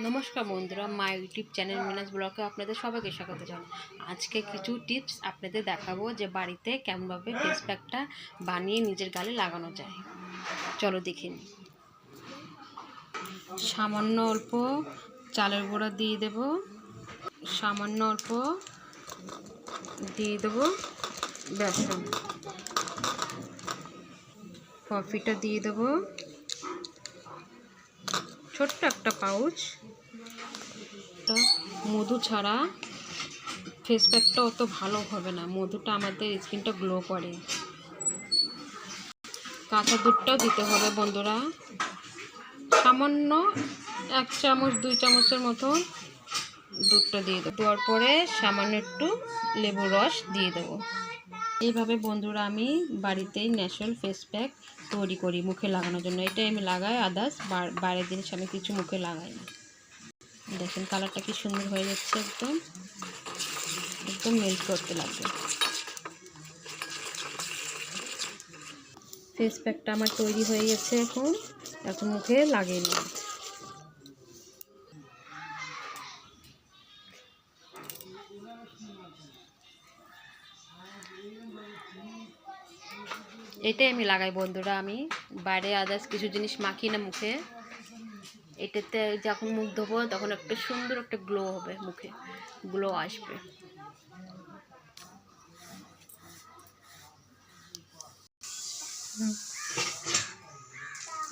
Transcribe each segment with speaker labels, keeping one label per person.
Speaker 1: নমস্কার বন্ধুরা, my YouTube channel মিনাস ব্লগে আপনাদের সবাইকে স্বাগত জানাই। আজকে কিছু টিপস আপনাদের দেখাবো যে বাড়িতে কেমনভাবে ফেস প্যাকটা বানিয়ে নিজের গালে লাগানো যায়। চলো দেখে নিই। সামান্য অল্প চালের গুঁড়া দিয়ে দেব, সামান্য অল্প দিয়ে দেবো বেসন, কফিটা দিয়ে দেবো, ছোট্ট একটা পাউচ। মধু ছাড়া ফেস প্যাকটা অত ভালো হবে না, মধুটা আমাদের স্কিনটা গ্লো করে। কাঁচা দুধটাও দিতে হবে বন্ধুরা, সামান্য 1 চামচ 2 চামচের মতো দুধটা দিয়ে দেবো। দেওয়ার পরে সামান্য একটু লেবুর রস দিয়ে দেবো। এইভাবে বন্ধুরা আমি বাড়িতেই ন্যাচারাল ফেস প্যাক তৈরি করি মুখে লাগানোর জন্য। এটাই আমি লাগাই, আদার্স বাইরের জিনিস আমি কিছু মুখে লাগাই না। দেখেন কালারটা কি সুন্দর হয়ে যাচ্ছে, একদম একদম মেল্ট করতে লাগবে। ফেস প্যাকটা আমার তৈরি হয়ে গেছে, এখন মুখে লাগিয়ে নিই। এটাই আমি লাগাই বন্ধুরা, আমি বাইরে আদার্স কিছু জিনিস মাখি না মুখে। এটাতে যখন মুখ ধোবো তখন একটা সুন্দর একটা গ্লো হবে, মুখে গ্লো আসবে।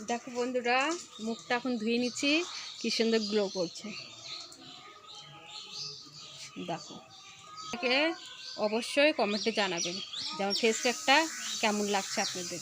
Speaker 1: দেখো বন্ধুরা, মুখটা এখন ধুয়ে নিচ্ছি, কি সুন্দর গ্লো করছে। দেখো, অবশ্যই কমেন্টে জানাবেন যেমন ফেস প্যাকটা কেমন লাগছে আপনাদের।